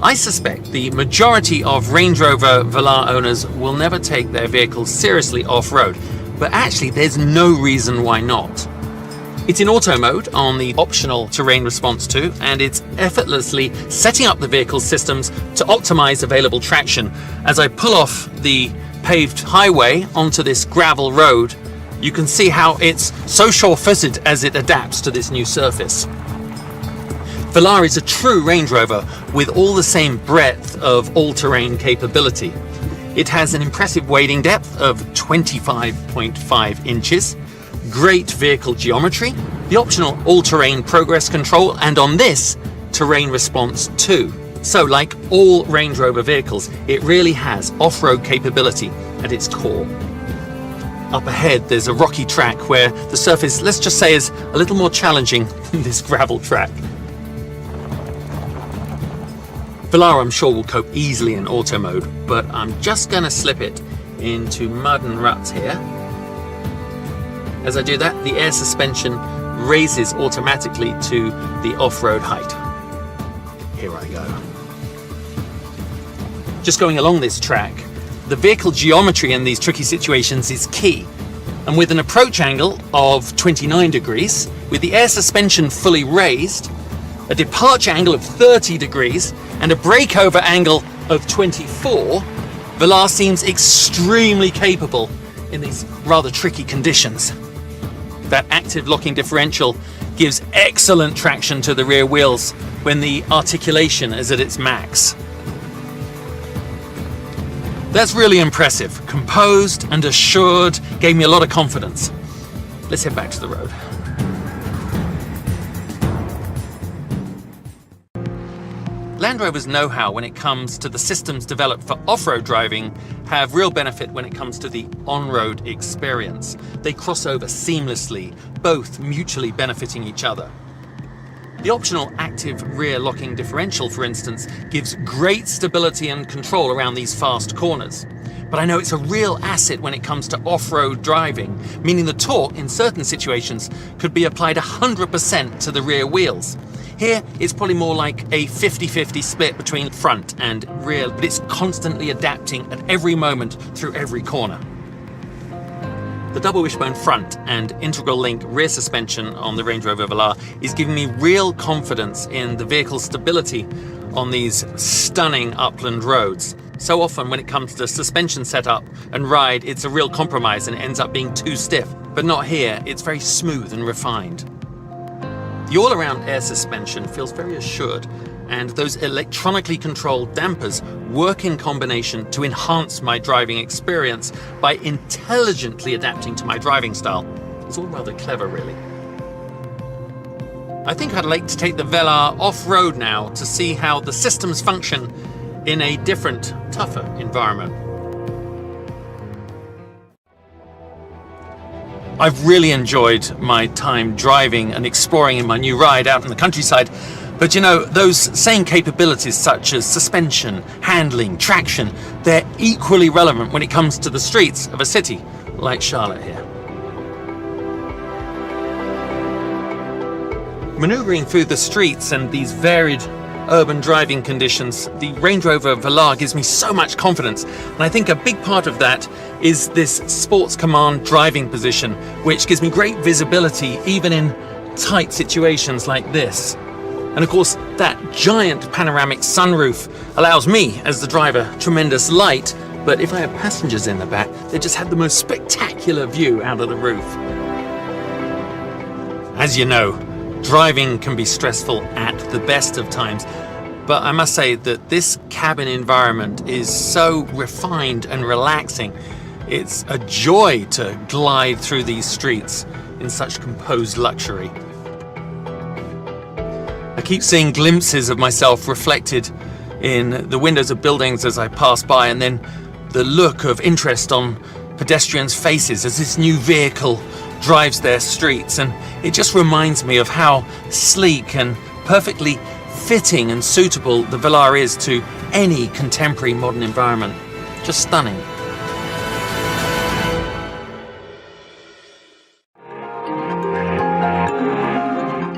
I suspect the majority of Range Rover Velar owners will never take their vehicles seriously off-road, but actually there's no reason why not. It's in auto mode on the optional terrain response 2, and it's effortlessly setting up the vehicle's systems to optimize available traction. As I pull off the paved highway onto this gravel road, you can see how it's so sure-footed as it adapts to this new surface. Velar is a true Range Rover with all the same breadth of all-terrain capability. It has an impressive wading depth of 25.5 inches, great vehicle geometry, the optional all-terrain progress control, and on this, terrain response 2. So like all Range Rover vehicles, it really has off-road capability at its core. Up ahead, there's a rocky track where the surface, let's just say, is a little more challenging than this gravel track. Velar, I'm sure, will cope easily in auto mode, but I'm just going to slip it into mud and ruts here. As I do that, the air suspension raises automatically to the off-road height. Here I go. Just going along this track, the vehicle geometry in these tricky situations is key. And with an approach angle of 29 degrees, with the air suspension fully raised, a departure angle of 30 degrees, and a breakover angle of 24, Velar seems extremely capable in these rather tricky conditions. That active locking differential gives excellent traction to the rear wheels when the articulation is at its max. That's really impressive. Composed and assured, gave me a lot of confidence. Let's head back to the road. Land Rover's know-how when it comes to the systems developed for off-road driving have real benefit when it comes to the on-road experience. They cross over seamlessly, both mutually benefiting each other. The optional active rear locking differential, for instance, gives great stability and control around these fast corners. But I know it's a real asset when it comes to off-road driving, meaning the torque in certain situations could be applied 100% to the rear wheels. Here, it's probably more like a 50-50 split between front and rear, but it's constantly adapting at every moment through every corner. The double wishbone front and integral link rear suspension on the Range Rover Velar is giving me real confidence in the vehicle's stability on these stunning upland roads. So often when it comes to suspension setup and ride, it's a real compromise and it ends up being too stiff. But not here, it's very smooth and refined. The all-around air suspension feels very assured, and those electronically controlled dampers work in combination to enhance my driving experience by intelligently adapting to my driving style. It's all rather clever, really. I think I'd like to take the Velar off-road now to see how the systems function in a different, tougher environment. I've really enjoyed my time driving and exploring in my new ride out in the countryside, but you know, those same capabilities such as suspension, handling, traction, they're equally relevant when it comes to the streets of a city like Charlotte here. Maneuvering through the streets and these varied urban driving conditions, the Range Rover Velar gives me so much confidence, and I think a big part of that is this Sports Command driving position, which gives me great visibility even in tight situations like this. And of course, that giant panoramic sunroof allows me, as the driver, tremendous light, but if I have passengers in the back, they just have the most spectacular view out of the roof. As you know, driving can be stressful at the best of times, but I must say that this cabin environment is so refined and relaxing. It's a joy to glide through these streets in such composed luxury. I keep seeing glimpses of myself reflected in the windows of buildings as I pass by, and then the look of interest on pedestrians' faces as this new vehicle drives their streets, and it just reminds me of how sleek and perfectly fitting and suitable the Velar is to any contemporary modern environment. Just stunning.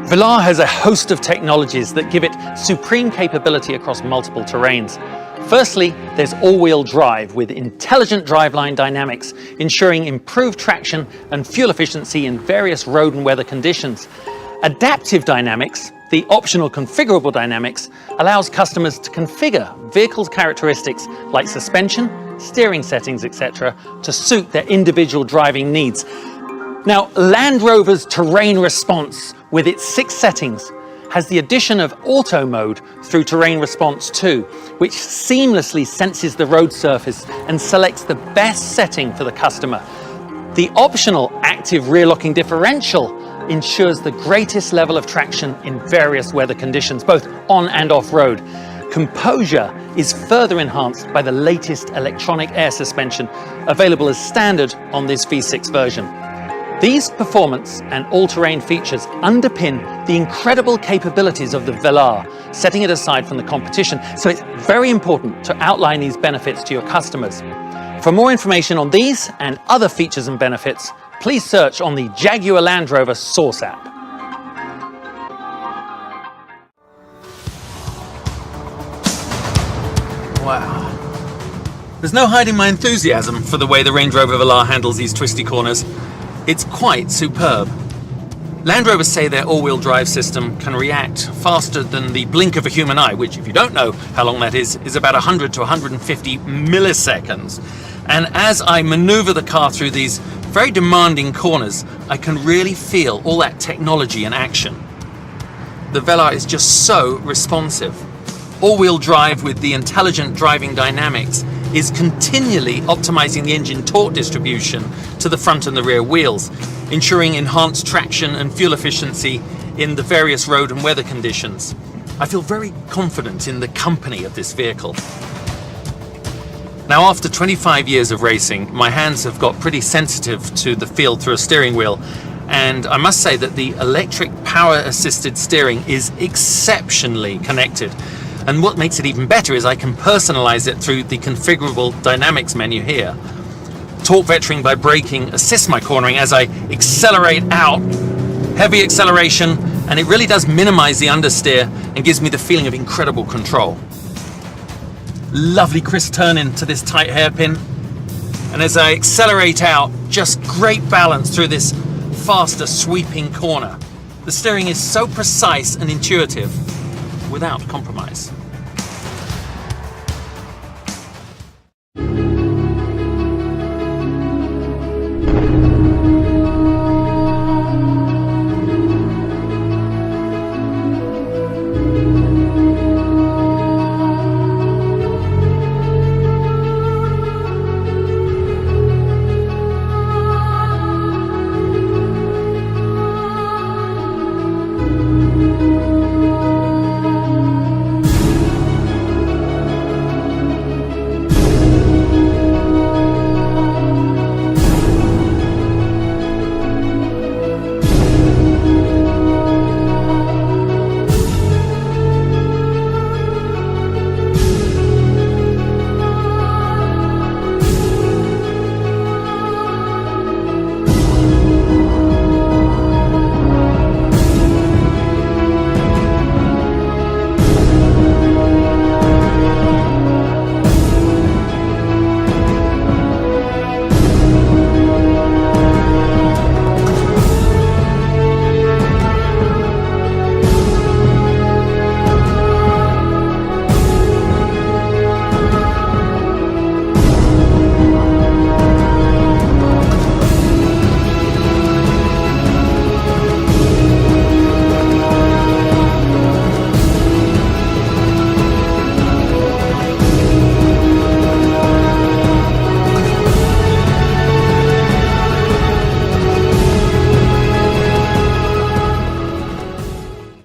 Velar has a host of technologies that give it supreme capability across multiple terrains. Firstly, there's all-wheel drive with intelligent driveline dynamics, ensuring improved traction and fuel efficiency in various road and weather conditions. Adaptive dynamics, the optional configurable dynamics, allows customers to configure vehicles' characteristics like suspension, steering settings, etc., to suit their individual driving needs. Now, Land Rover's terrain response, with its 6 settings, has the addition of auto mode through terrain response 2, which seamlessly senses the road surface and selects the best setting for the customer. The optional active rear locking differential ensures the greatest level of traction in various weather conditions, both on and off road. Composure is further enhanced by the latest electronic air suspension, available as standard on this V6 version. These performance and all-terrain features underpin the incredible capabilities of the Velar, setting it aside from the competition, so it's very important to outline these benefits to your customers. For more information on these and other features and benefits, please search on the Jaguar Land Rover Source app. Wow. There's no hiding my enthusiasm for the way the Range Rover Velar handles these twisty corners. It's quite superb. Land Rovers say their all-wheel drive system can react faster than the blink of a human eye, which, if you don't know how long that is about 100 to 150 milliseconds. And as I maneuver the car through these very demanding corners, I can really feel all that technology in action. The Velar is just so responsive. All-wheel drive with the intelligent driving dynamics is continually optimizing the engine torque distribution to the front and the rear wheels, ensuring enhanced traction and fuel efficiency in the various road and weather conditions. I feel very confident in the company of this vehicle. Now, after 25 years of racing, my hands have got pretty sensitive to the feel through a steering wheel, and I must say that the electric power-assisted steering is exceptionally connected. And what makes it even better is I can personalize it through the configurable dynamics menu here. Torque vectoring by braking assists my cornering as I accelerate out, heavy acceleration, and it really does minimize the understeer and gives me the feeling of incredible control. Lovely crisp turn into this tight hairpin, and as I accelerate out, just great balance through this faster sweeping corner. The steering is so precise and intuitive without compromise.